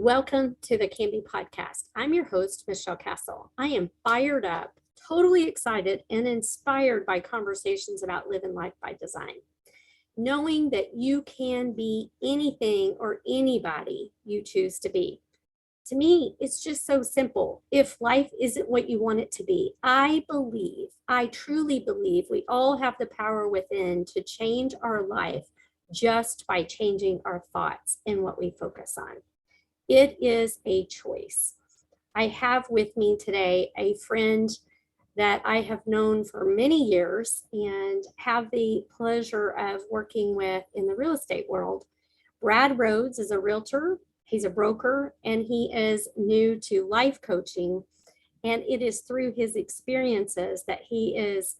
Welcome to the Can Be Podcast. I'm your host, Michelle Castle. I am fired up, totally excited, and inspired by conversations about living life by design. Knowing that you can be anything or anybody you choose to be. To me, it's just so simple. If life isn't what you want it to be, I truly believe we all have the power within to change our life just by changing our thoughts and what we focus on. It is a choice. I have with me today a friend that I have known for many years and have the pleasure of working with in the real estate world. Brad Rhodes is a realtor, he's a broker, and he is new to life coaching. And it is through his experiences that he has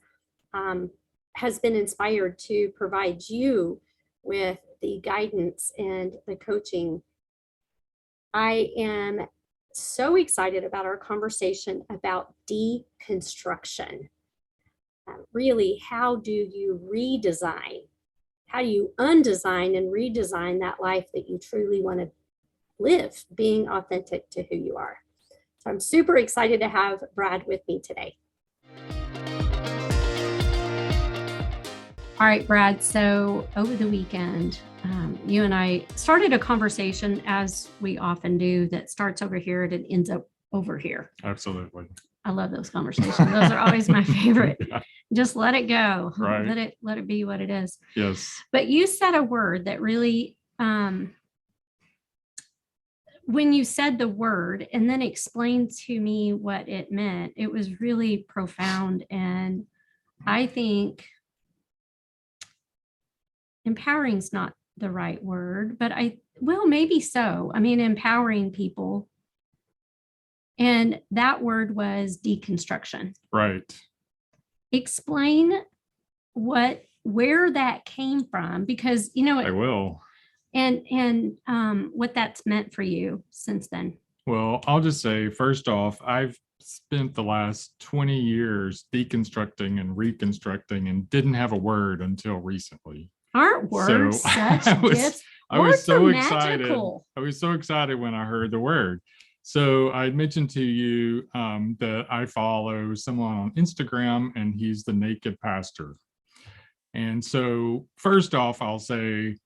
been inspired to provide you with the guidance and the coaching. I am so excited about our conversation about deconstruction. Really, how do you redesign? How do you undesign and redesign that life that you truly want to live, being authentic to who you are? So I'm super excited to have Brad with me today. All right, Brad. So over the weekend, you and I started a conversation, as we often do, that starts over here and it ends up over here. Absolutely. I love those conversations. Those are always my favorite. Yeah. Just let it go. Right. Let it be what it is. Yes. But you said a word that really, when you said the word and then explained to me what it meant, it was really profound. And I think empowering is not the right word, but maybe so. I mean, empowering people. And that word was deconstruction. Right. Explain where that came from, because, I will. And what that's meant for you since then. Well, I'll just say, first off, I've spent the last 20 years deconstructing and reconstructing and didn't have a word until recently. Aren't words such gifts? I was so excited. I was so excited when I heard the word. So I mentioned to you that I follow someone on Instagram, and he's the Naked Pastor. And so first off, I'll say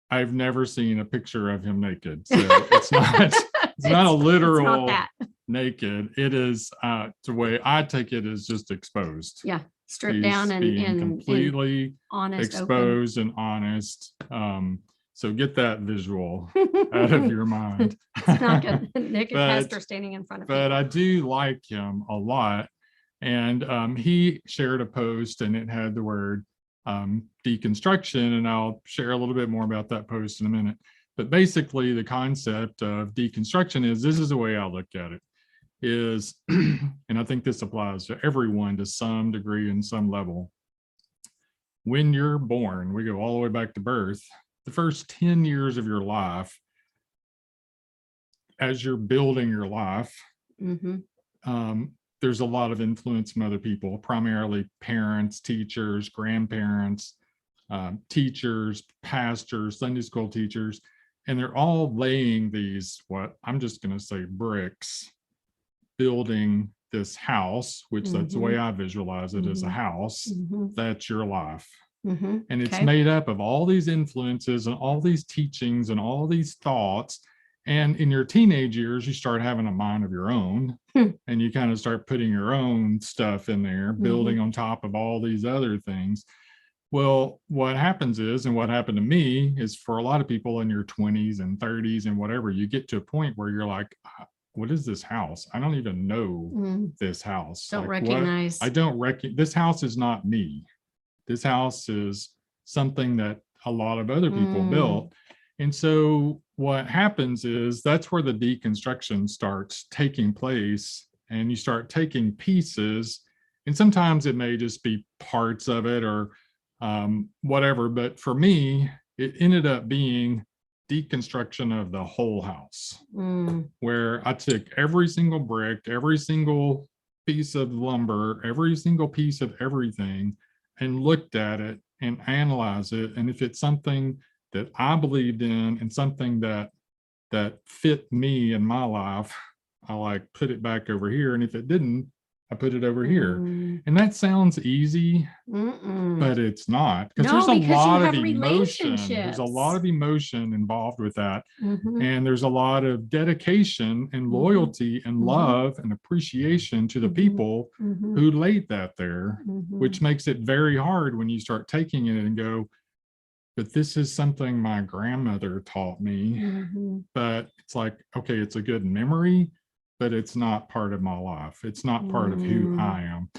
I've never seen a picture of him naked. So it's not a literal naked. It is the way I take it is just exposed. Yeah. Stripped down and completely honest, exposed, open. And honest. So get that visual out of your mind. It's not good. Naked pastor standing in front of But people. I do like him a lot. And he shared a post, and it had the word deconstruction. And I'll share a little bit more about that post in a minute. But basically, the concept of deconstruction is, this is the way I look at it, is, and I think this applies to everyone to some degree and some level. When you're born, we go all the way back to birth, the first 10 years of your life, as you're building your life, there's a lot of influence from other people, primarily parents, teachers, grandparents, teachers, pastors, Sunday school teachers, and they're all laying these, what I'm just going to say, bricks, building this house, which that's the way I visualize it, as a house. That's your life. And it's made up of all these influences and all these teachings and all these thoughts. And in your teenage years, you start having a mind of your own, and you kind of start putting your own stuff in there, building on top of all these other things. Well, what happens is, and what happened to me is, for a lot of people in your 20s and 30s and whatever, you get to a point where you're like, what is this house? I don't even know this house. Don't recognize. I don't recognize. This house is not me. This house is something that a lot of other people built. And so what happens is, that's where the deconstruction starts taking place, and you start taking pieces, and sometimes it may just be parts of it or whatever. But for me, it ended up being deconstruction of the whole house, where I took every single brick, every single piece of lumber, every single piece of everything, and looked at it and analyzed it. And if it's something that I believed in and something that that fit me in my life, I like put it back over here. And if it didn't, I put it over here. And that sounds easy, but it's not, because No, there's a because you lot of have emotion. There's a relationships. lot of emotion involved with that. Mhm. And there's a lot of dedication and loyalty and love and appreciation to the people who laid that there, which makes it very hard when you start taking it and go, but this is something my grandmother taught me. But it's like, okay, it's a good memory, but it's not part of my life. It's not part of who I am.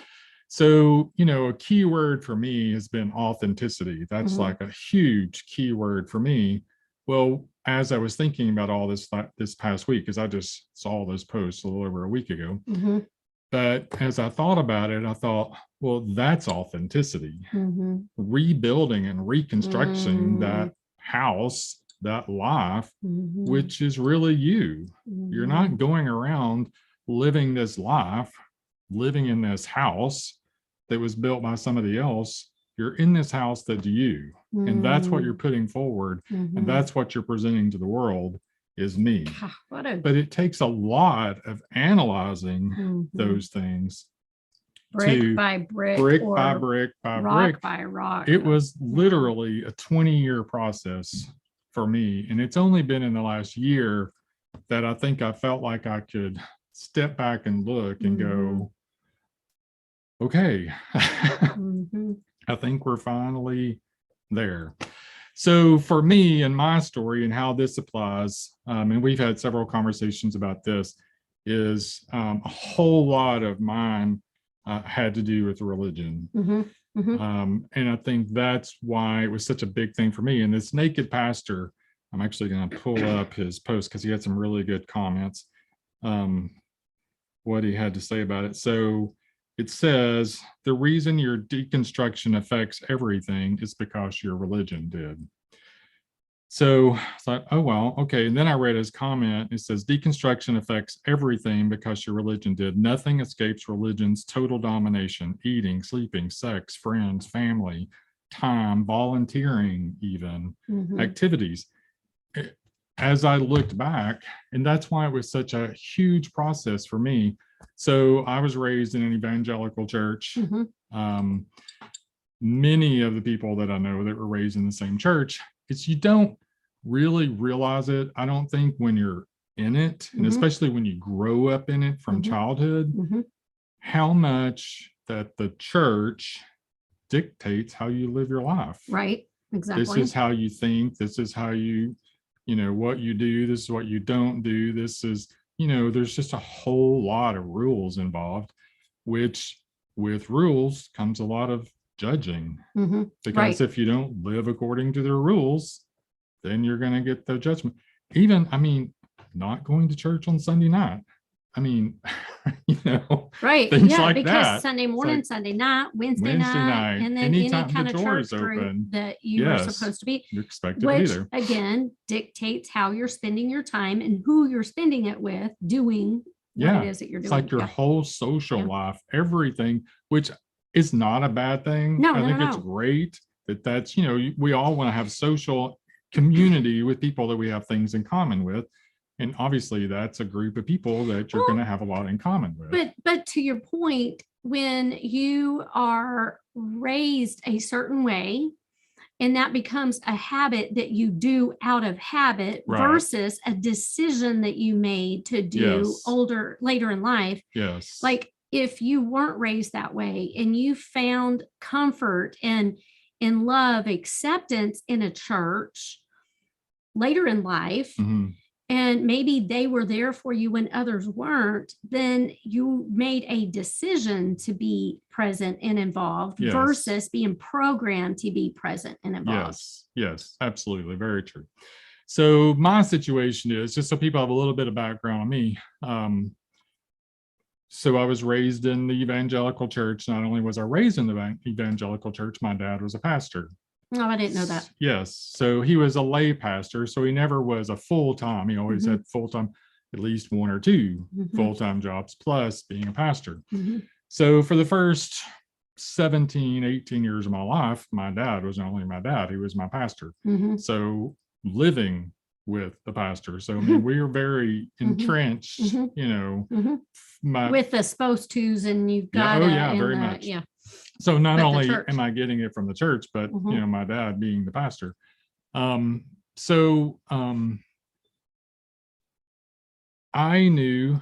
So, a key word for me has been authenticity. That's like a huge key word for me. Well, as I was thinking about all this past week, because I just saw those posts a little over a week ago, but as I thought about it, I thought, well, that's authenticity. Rebuilding and reconstructing that house, that life, which is really you. You're not going around living this life, living in this house that was built by somebody else. You're in this house that's you. And that's what you're putting forward. And that's what you're presenting to the world is me. But it takes a lot of analyzing those things. Brick by brick, brick or by brick by rock brick. by rock. It was literally a 20-year process for me. And it's only been in the last year that I think I felt like I could step back and look and go, okay, I think we're finally there. So for me and my story and how this applies, and we've had several conversations about this, is a whole lot of mine had to do with religion. And I think that's why it was such a big thing for me. And this naked pastor, I'm actually going to pull up his post because he had some really good comments, what he had to say about it. So it says, the reason your deconstruction affects everything is because your religion did. So I thought, oh, well, okay. And then I read his comment. It says, deconstruction affects everything because your religion did. Nothing escapes religion's total domination: eating, sleeping, sex, friends, family, time, volunteering, even activities. As I looked back, and that's why it was such a huge process for me. So I was raised in an evangelical church. Many of the people that I know that were raised in the same church, it's you don't really realize it, I don't think, when you're in it, and especially when you grow up in it from childhood, how much that the church dictates how you live your life. Right, exactly. This is how you think. This is how you what you do. This is what you don't do. This is, there's just a whole lot of rules involved, which with rules comes a lot of judging. Because if you don't live according to their rules, then you're going to get the judgment. Even, not going to church on Sunday night. Right. Things yeah, like because that. Sunday morning, like Sunday night, Wednesday night, and then any kind of church group that you are supposed to be, you're expected which to be there. Again dictates how you're spending your time and who you're spending it with doing what it is that you're doing. It's like your whole social life, everything, which is not a bad thing. I think it's great that's, we all want to have social community with people that we have things in common with. And obviously that's a group of people that you're going to have a lot in common with. But to your point, when you are raised a certain way, and that becomes a habit that you do out of habit versus a decision that you made to do later in life. Yes. Like if you weren't raised that way and you found comfort and in love, acceptance in a church later in life, and maybe they were there for you when others weren't, then you made a decision to be present and involved versus being programmed to be present and involved. Yes, absolutely. Very true. So my situation is, just so people have a little bit of background on me. So I was raised in the evangelical church. Not only was I raised in the evangelical church, my dad was a pastor. Oh, I didn't know that. Yes. So he was a lay pastor. So he never was a full-time. He always had full-time, at least one or two full-time jobs, plus being a pastor. So for the first 17, 18 years of my life, my dad was not only my dad, he was my pastor. So living with the pastor. So I mean, we are very entrenched, With the supposed tos, and you've Yeah, got oh yeah, very much. yeah. So not But the only church. am I getting it from the church, but Mhm. my dad being the pastor. So I knew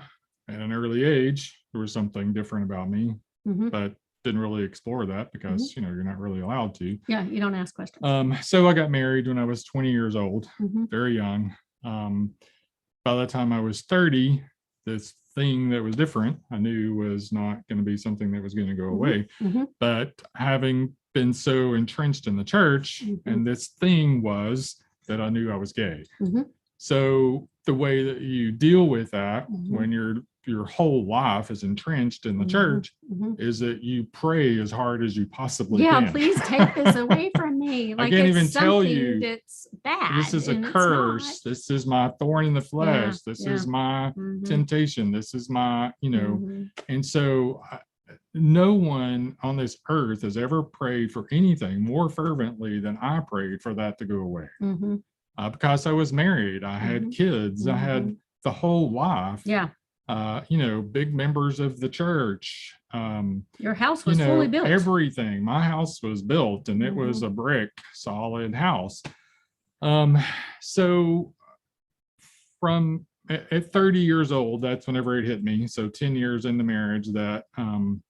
at an early age there was something different about me, Mhm. but didn't really explore that because you're not really allowed to. Yeah, you don't ask questions. So I got married when I was 20 years old, Mhm. very young. By the time I was 30, this thing that was different, I knew was not going to be something that was going to go away. Mhm. But having been so entrenched in the church, and this thing was that I knew I was gay. Mhm. So the way that you deal with that when your whole life is entrenched in the church is that you pray as hard as you possibly Yeah, can. please take this away from me. I Like can't it's even tell something you that's bad. this is a and it's not. curse. This is my thorn in the flesh. This Yeah. is my Mhm. temptation. This is my, Mhm. and so no one on this earth has ever prayed for anything more fervently than I prayed for that to go away. Mhm. Because I was married, I had kids, I had the whole life. Yeah. Big members of the church. Your house was fully built. Everything. My house was built, and it was a brick solid house. So from at 30 years old, that's whenever it hit me. So 10 years into marriage, that I'm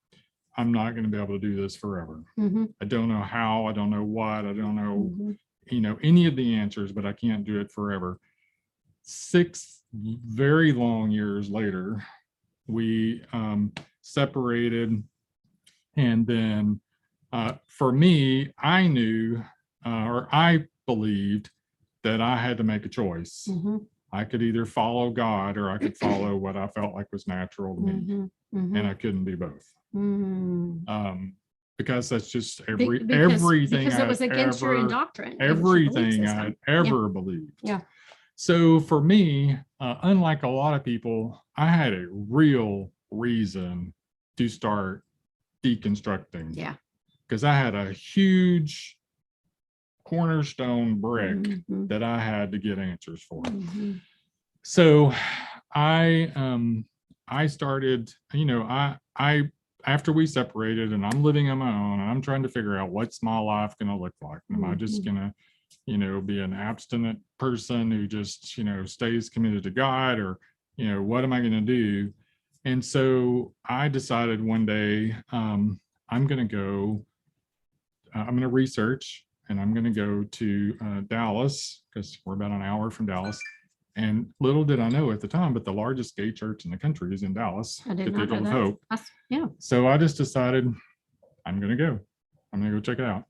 not going to be able to do this forever. I don't know how, I don't know what, I don't know, any of the answers, but I can't do it forever. 6 very long years later, we separated. And then for me, I knew or I believed that I had to make a choice. I could either follow God or I could follow what I felt like was natural to me. And I couldn't do both. Because that's just everything because it was against your indoctrine. Everything I had ever believed. Yeah. So for me, unlike a lot of people, I had a real reason to start deconstructing. Yeah. Because I had a huge cornerstone brick that I had to get answers for. So I started, I after we separated and I'm living on my own and I'm trying to figure out what's my life going to look like. Am I just going to, be an abstinent person who just, stays committed to God, or, what am I going to do? And so I decided one day, I'm going to research, and I'm going to go to Dallas, because we're about an hour from Dallas. And little did I know at the time, but the largest gay church in the country is in Dallas, Cathedral of Hope. Yeah. So I just decided I'm going to go. I'm going to go check it out.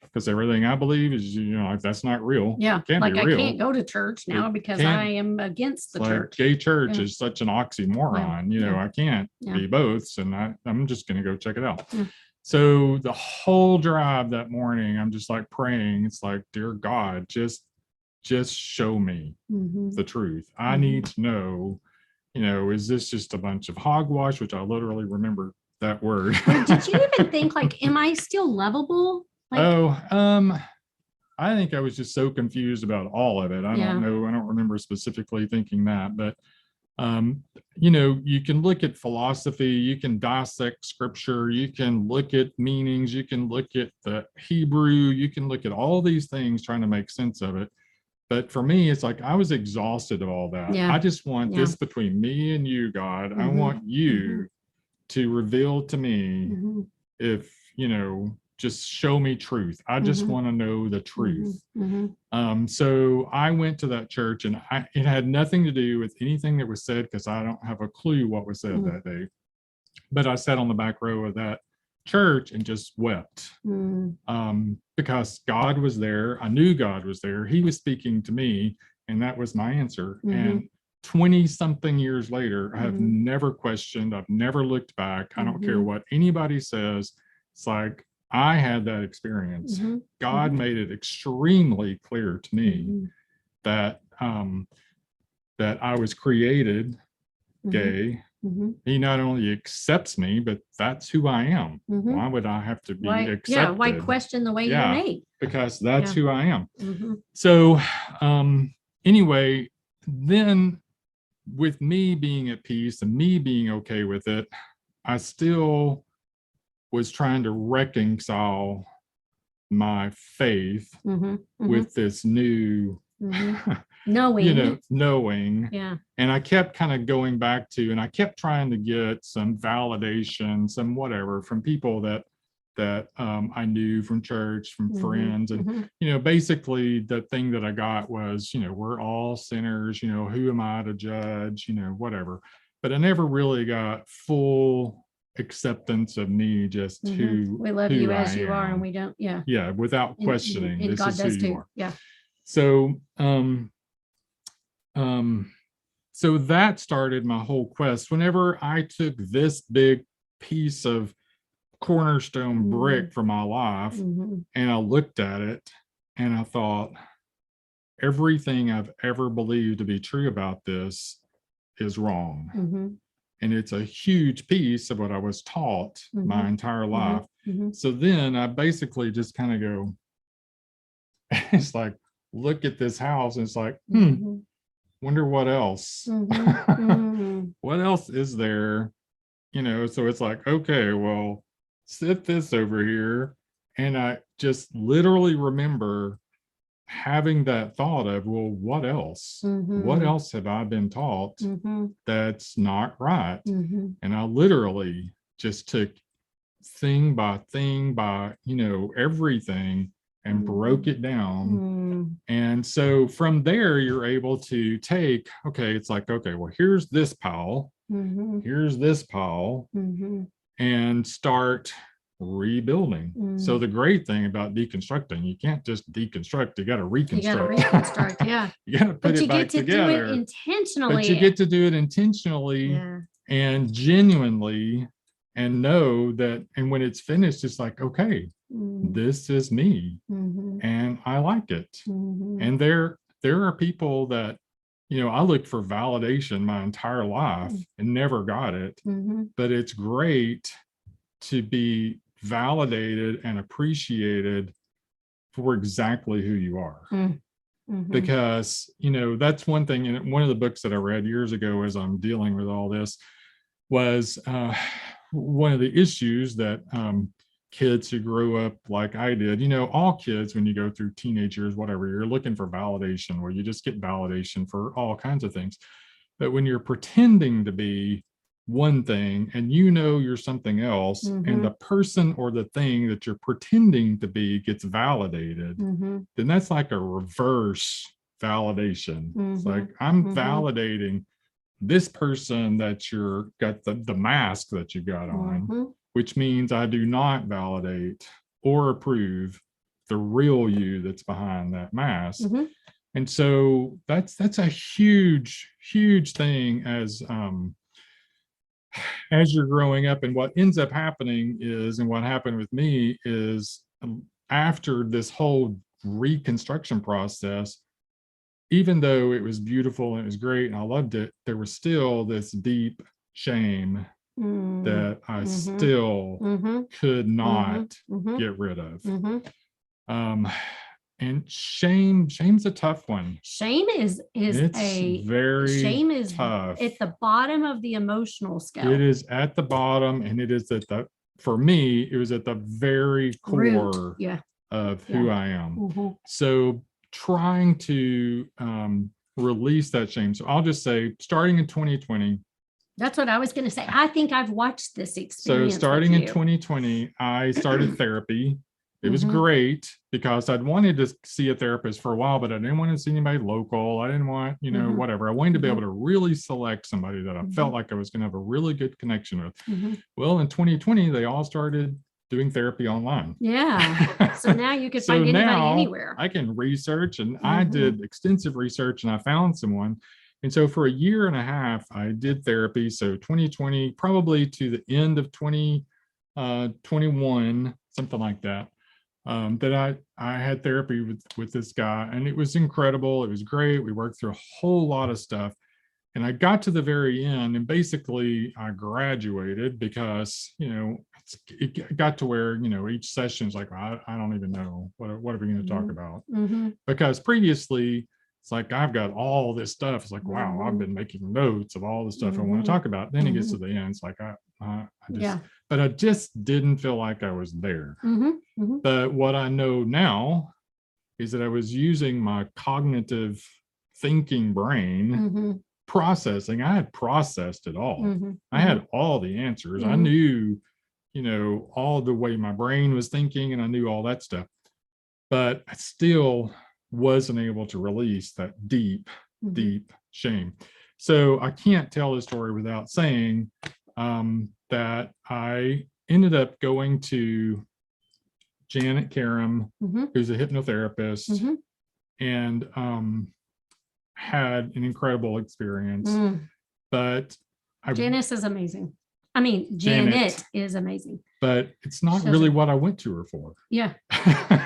Because everything I believe is, that's not real. Yeah. Can't like be real. I can't go to church now because I am against the church. Gay church is such an oxymoron. I can't be both. And I'm just going to go check it out. Yeah. So the whole drive that morning, I'm just like praying. It's like, dear God, just show me the truth. I need to know, is this just a bunch of hogwash, which I literally remember that word. Did you even think like, am I still lovable? I think I was just so confused about all of it. I don't know. I don't remember specifically thinking that, but you can look at philosophy, you can dissect scripture, you can look at meanings, you can look at the Hebrew, you can look at all these things trying to make sense of it. But for me, it's like I was exhausted of all that. I just want this between me and you, God. I want you to reveal to me if, just show me truth. I just want to know the truth. So I went to that church, and it had nothing to do with anything that was said, because I don't have a clue what was said that day. But I sat on the back row of that church and just wept because God was there. I knew God was there. He was speaking to me, and that was my answer. And 20 something years later, I have never questioned. I've never looked back. I don't care what anybody says. It's like, I had that experience. God made it extremely clear to me that that I was created gay, Mhm. He not only accepts me, but that's who I am. Mhm. Why would I have to be Why, accepted? why question the way you're Yeah, made? because that's Yeah. who I am. Mhm. So anyway, then with me being at peace and me being okay with it, I still was trying to reconcile my faith Mhm. Mhm. with this new, Mhm. Knowing. knowing. Yeah. And I kept kind of going back to, and I kept trying to get some validation, some whatever from people that I knew from church, from friends. And, basically the thing that I got was, we're all sinners, who am I to judge, whatever. But I never really got full acceptance of me, just We love who you I as you are, and am. we don't. Yeah. Yeah, without questioning, And this God is who does you too. are. Yeah. So, um, so that started my whole quest. Whenever I took this big piece of cornerstone brick from my life and I looked at it and I thought, everything I've ever believed to be true about this is wrong. And it's a huge piece of what I was taught my entire life. So then I basically just kind of go, it's like, look at this house. And it's like, wonder what else. What else is there? So it's like, okay, well, sit this over here. And I just literally remember having that thought of, well, what else? What else have I been taught that's not right? And I literally just took thing by thing by, everything and broke it down. And so from there, you're able to take, okay, it's like, okay, well, here's this pile, here's this pile, and start rebuilding. So the great thing about deconstructing, you can't just deconstruct, you got to reconstruct. You got to reconstruct, yeah. You got to put it back together. Do it intentionally. But you get to do it intentionally and genuinely, and know that, and when it's finished, it's like, okay, this is me, and I like it. And there are people that, I looked for validation my entire life and never got it. But it's great to be validated and appreciated for exactly who you are. Because, that's one thing. And one of the books that I read years ago as I'm dealing with all this was one of the issues that kids who grew up like I did, all kids, when you go through teenage years, whatever, you're looking for validation, where you just get validation for all kinds of things. But when you're pretending to be one thing and you're something else, and the person or the thing that you're pretending to be gets validated, then that's like a reverse validation. It's like, I'm validating this person that you're got the mask that you got on, which means I do not validate or approve the real you that's behind that mask. And so that's a huge thing as you're growing up. And what ends up happening is, and what happened with me is, after this whole reconstruction process, even though it was beautiful and it was great and I loved it, there was still this deep shame that I still could not get rid of. And shame's a tough one. Shame is very tough. At the bottom of the emotional scale. It is at the bottom, and it is for me, it was at the very core of who I am. So trying to release that shame. So I'll just say, starting in 2020. That's what I was going to say. I think I've watched this experience. So starting in 2020, I started therapy. It was great because I'd wanted to see a therapist for a while, but I didn't want to see anybody local. I didn't want, whatever. I wanted to be able to really select somebody that I felt like I was going to have a really good connection with. Well, in 2020, they all started doing therapy online. Yeah. So now you can find anybody anywhere. I can research, and I did extensive research, and I found someone. And so for a year and a half, I did therapy. So 2020, probably to the end of 2021, something like that. That I had therapy with this guy, and it was incredible. It was great. We worked through a whole lot of stuff. And I got to the very end, and basically I graduated because, it got to where, each session's like, I don't even know what are we going to talk about? Because previously it's like, I've got all this stuff. It's like, wow, I've been making notes of all the stuff I want to talk about. Then it gets to the end. It's like, I just, but I just didn't feel like I was there. But what I know now is that I was using my cognitive thinking brain processing. I had processed it all. I had all the answers. I knew, all the way my brain was thinking, and I knew all that stuff. But I still wasn't able to release that deep, deep shame. So I can't tell the story without saying that I ended up going to Janet Karam, who's a hypnotherapist, and had an incredible experience. But Janice is amazing. I mean, Janet is amazing. But it's not really what I went to her for. Yeah.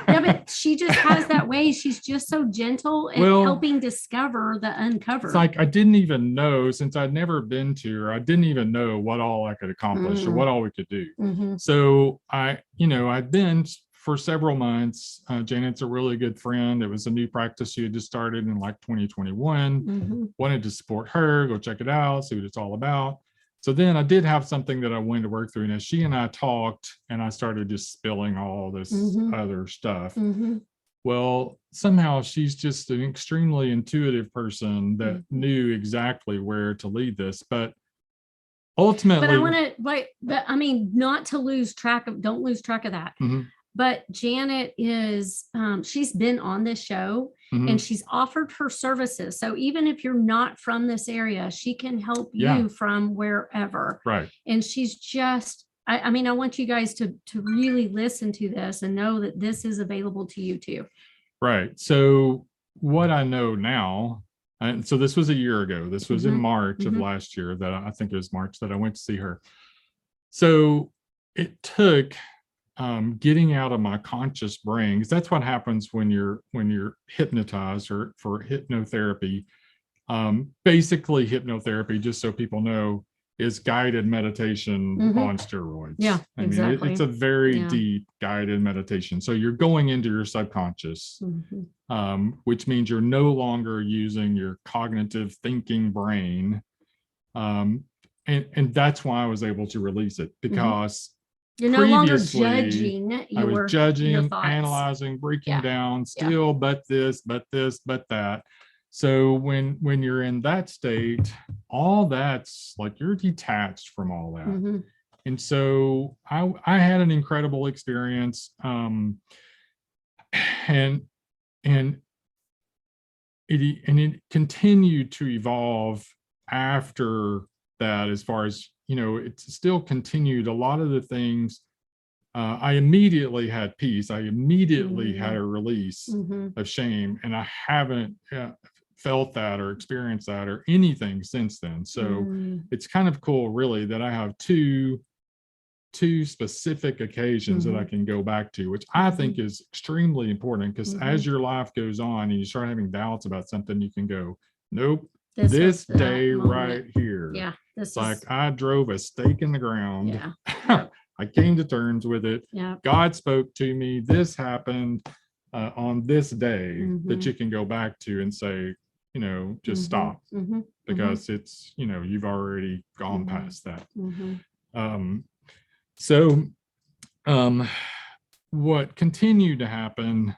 Yeah, but she just has that way. She's just so gentle and helping discover the uncovered. It's like I didn't even know, since I'd never been to her, I didn't even know what all I could accomplish or what all we could do. So I then for several months, Janet's a really good friend. It was a new practice she had just started in like 2021. Wanted to support her, go check it out, see what it's all about. So then I did have something that I wanted to work through. And as she and I talked, and I started just spilling all this other stuff. Well, somehow she's just an extremely intuitive person that knew exactly where to lead this. But ultimately, but I want to but I mean, not to lose track of, don't lose track of that. But Janet is, she's been on this show and she's offered her services. So even if you're not from this area, she can help you from wherever. Right. And she's just, I mean, I want you guys to really listen to this and know that this is available to you too. Right. So what I know now, and so this was a year ago, this was in March of last year, that I think it was March that I went to see her. So it took getting out of my conscious brain, because that's what happens when you're hypnotized or for hypnotherapy. Basically hypnotherapy, just so people know, is guided meditation on steroids. Yeah, I mean, it's a very deep guided meditation. So you're going into your subconscious, which means you're no longer using your cognitive thinking brain. And that's why I was able to release it, because you're no longer judging. I was judging, analyzing, breaking down, still, but this, but that. So when you're in that state, all that's like, you're detached from all that. And so I had an incredible experience. And it continued to evolve after that, as far as, it's still continued. A lot of the things, I immediately had peace. I immediately had a release of shame, and I haven't felt that or experienced that or anything since then. So it's kind of cool, really, that I have two specific occasions that I can go back to, which I think is extremely important, because as your life goes on and you start having doubts about something, you can go, nope, this day right here. Yeah. It's like I drove a stake in the ground. Yeah. I came to terms with it. Yeah. God spoke to me. This happened on this day, that you can go back to and say, just stop, because it's, you've already gone past that. So what continued to happen,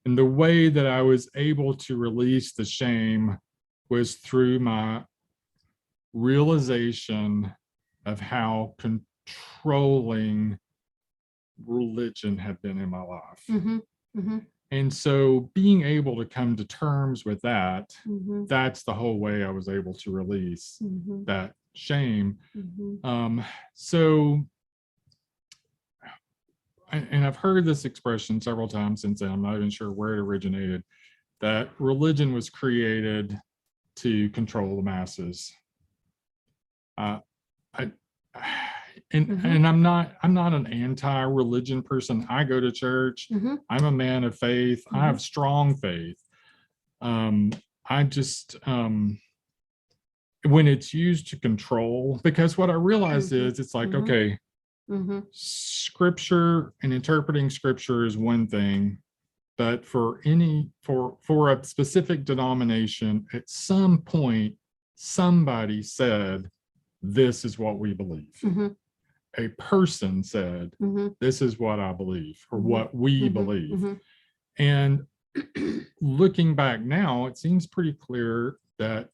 and the way that I was able to release the shame, was through my realization of how controlling religion had been in my life. And so being able to come to terms with that, that's the whole way I was able to release that shame. So, and I've heard this expression several times since then, I'm not even sure where it originated, that religion was created to control the masses. And I'm not an anti-religion person. I go to church. I'm a man of faith. I have strong faith. I just when it's used to control, because what I realized is it's like, Mhm. okay, Mm-hmm. scripture and interpreting scripture is one thing, but for a specific denomination, at some point, somebody said, this is what we believe. Mm-hmm. A person said, Mm-hmm. this is what I believe, or Mhm. what we Mhm. believe. Mhm. And looking back now, it seems pretty clear that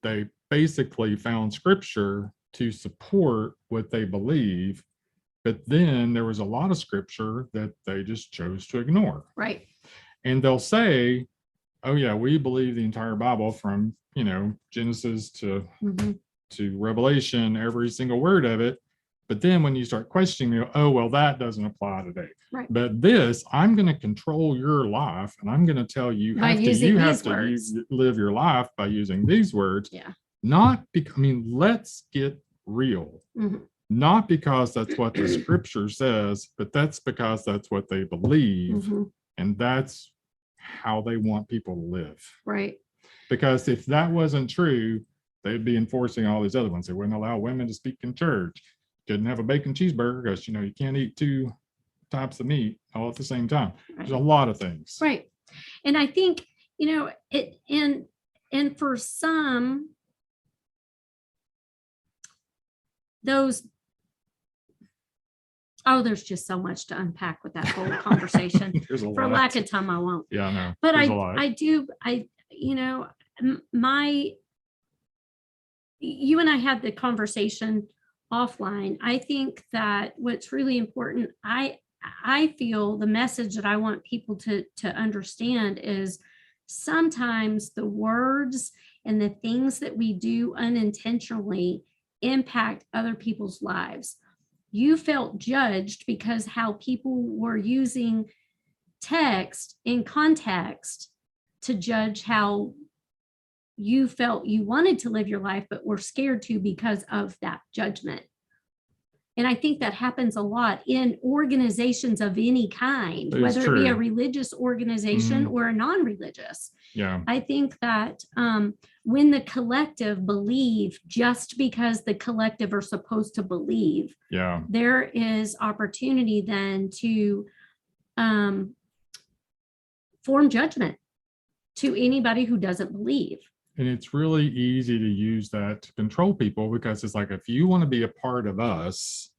they basically found scripture to support what they believe, but then there was a lot of scripture that they just chose to ignore. Right. And they'll say, oh yeah, we believe the entire Bible from, Genesis Mm-hmm. to Revelation, every single word of it. But then when you start questioning, oh, well, that doesn't apply today. Right. But this, I'm going to control your life, and I'm going to tell you By using these words. live your life by using these words. Yeah. Not because, let's get real. Mm-hmm. Not because that's what the scripture says, but that's because that's what they believe. Mm-hmm. And that's how they want people to live. Right. Because if that wasn't true, they'd be enforcing all these other ones. They wouldn't allow women to speak in church. Couldn't have a bacon cheeseburger because, you can't eat two types of meat all at the same time. Right. There's a lot of things. Right. And I think, it, and for some, there's just so much to unpack with that whole conversation. There's a For lot. lack of time, I won't. Yeah, I know. But There's a lot. You and I had the conversation offline. I think that what's really important, I feel the message that I want people to understand is sometimes the words and the things that we do unintentionally impact other people's lives. You felt judged because how people were using text in context to judge how you felt you wanted to live your life, but were scared to because of that judgment. And I think that happens a lot in organizations of any kind, whether it be a religious organization or a non-religious. Yeah. I think that when the collective believe just because the collective are supposed to believe, there is opportunity then to form judgment to anybody who doesn't believe. And it's really easy to use that to control people, because it's like, if you want to be a part of us,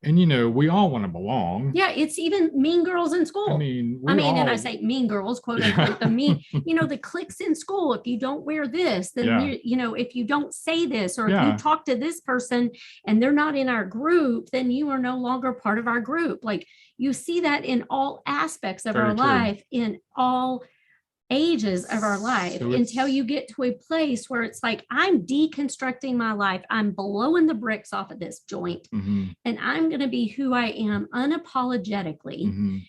and we all want to belong. Yeah, it's even Mean Girls in school. And I say Mean Girls, quote unquote, the mean, the cliques in school. If you don't wear this, then if you don't say this, or if you talk to this person and they're not in our group, then you are no longer part of our group. Like, you see that in all aspects of our life, in all ages of our life, until you get to a place where it's like, I'm deconstructing my life. I'm blowing the bricks off of this joint, and I'm going to be who I am unapologetically.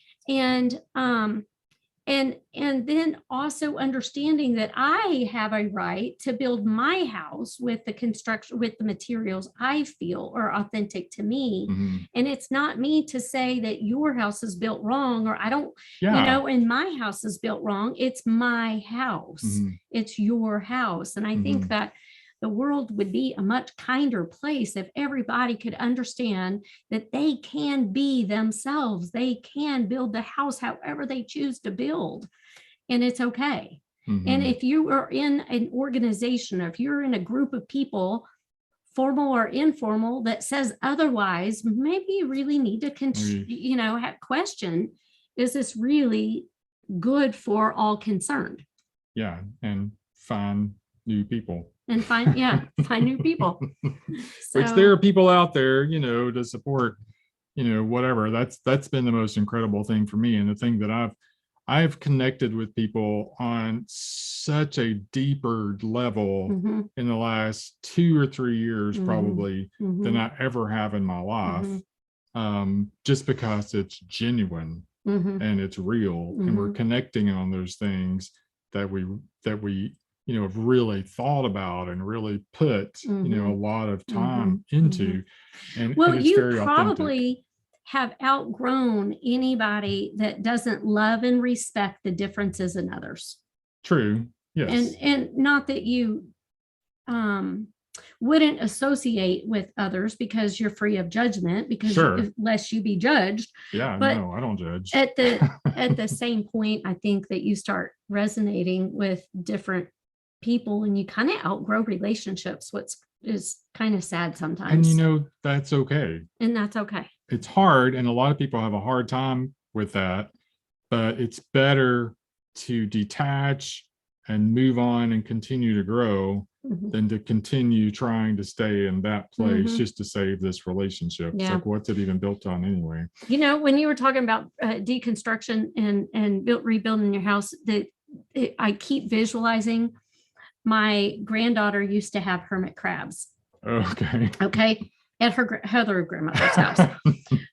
And then also understanding that I have a right to build my house with the construction, with the materials I feel are authentic to me. And it's not me to say that your house is built wrong, or I don't, and my house is built wrong. It's my house. It's your house. And I think that the world would be a much kinder place if everybody could understand that they can be themselves. They can build the house however they choose to build, and it's okay. And if you are in an organization, or if you're in a group of people, formal or informal, that says otherwise, maybe you really need to question, is this really good for all concerned? Yeah, and find new people. And find new people. Which there are people out there, to support, whatever. That's been the most incredible thing for me. And the thing that I've connected with people on such a deeper level in the last 2 or 3 years, probably, than I ever have in my life. Just because it's genuine and it's real, and we're connecting on those things that we have really thought about and really put a lot of time into. And it's you very probably authentic. Have outgrown anybody that doesn't love and respect the differences in others. True. Yes. And not that you wouldn't associate with others because you're free of judgment, because Sure. lest you be judged. Yeah, But no, I don't judge. at the same point, I think that you start resonating with different people and you kind of outgrow relationships, which is kind of sad sometimes. And that's okay. And that's okay. It's hard, and a lot of people have a hard time with that, but it's better to detach and move on and continue to grow than to continue trying to stay in that place just to save this relationship. It's like, what's it even built on anyway? When you were talking about deconstruction and rebuilding your house, I keep visualizing my granddaughter used to have hermit crabs. Okay. At her grandmother's house.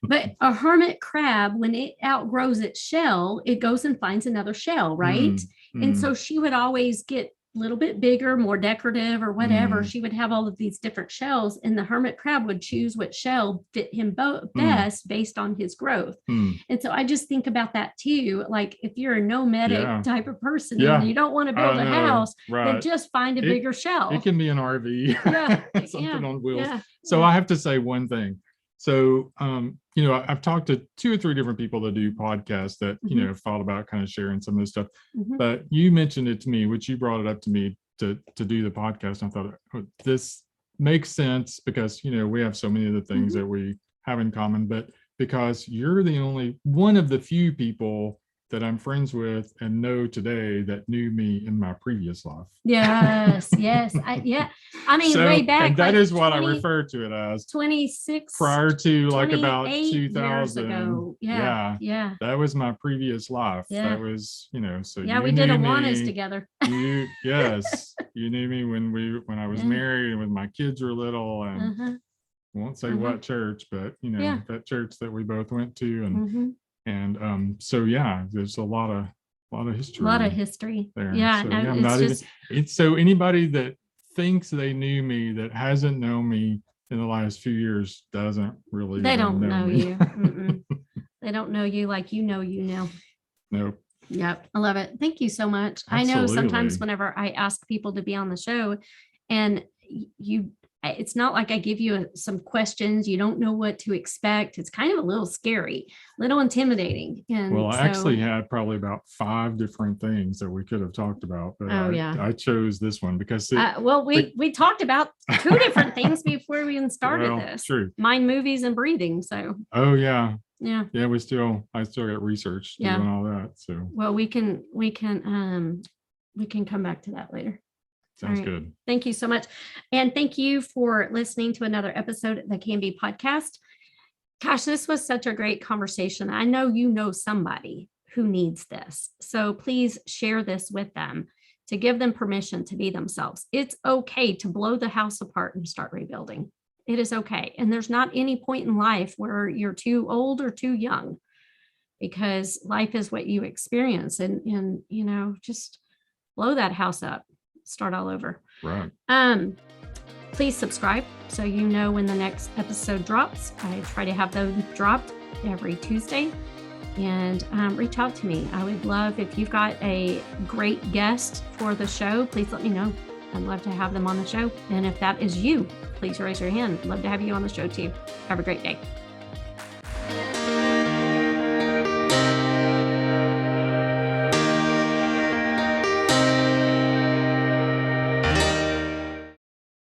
But a hermit crab, when it outgrows its shell, it goes and finds another shell, right? And so she would always get a little bit bigger, more decorative or whatever. She would have all of these different shells, and the hermit crab would choose what shell fit him best based on his growth. And so I just think about that too. Like if you're a nomadic type of person and you don't want to build a house, then just find a bigger shell. It can be an RV, something on wheels. So I have to say one thing. So, I've talked to 2 or 3 different people that do podcasts that, have thought about kind of sharing some of this stuff, but you mentioned it to me, which you brought it up to me to do the podcast. And I thought, oh, this makes sense because, we have so many of the things that we have in common, but because you're the only one of the few people that I'm friends with and know today that knew me in my previous life. Yes. I mean, way back. And that is what I refer to it as. 26. Prior to like about 2000. Years ago. Yeah. That was my previous life. Yeah. That was, so yeah, we did Awanas together. Yes. You knew me when I was married and when my kids were little, and I won't say what church, but that church that we both went to, and so there's a lot of history there. It's so anybody that thinks they knew me that hasn't known me in the last few years doesn't really they don't know me. You they don't know you like you know. Nope. Yep. I love it. Thank you so much. Absolutely. I know sometimes whenever I ask people to be on the show and it's not like I give you some questions, you don't know what to expect. It's kind of a little scary, a little intimidating. And I actually had probably about 5 different things that we could have talked about, but I chose this one because we talked about 2 different things before we even started this. True. Mind, movies, and breathing. So I still got research doing all that. So we can come back to that later. Sounds good. Thank you so much. And thank you for listening to another episode of the Can Be podcast. Gosh, this was such a great conversation. I know you know somebody who needs this. So please share this with them to give them permission to be themselves. It's okay to blow the house apart and start rebuilding. It is okay. And there's not any point in life where you're too old or too young, because life is what you experience, and just blow that house up. Start all over. Right. Please subscribe so you know when the next episode drops. I try to have those dropped every Tuesday, and reach out to me. I would love if you've got a great guest for the show. Please let me know. I'd love to have them on the show. And if that is you, please raise your hand. I'd love to have you on the show too. Have a great day.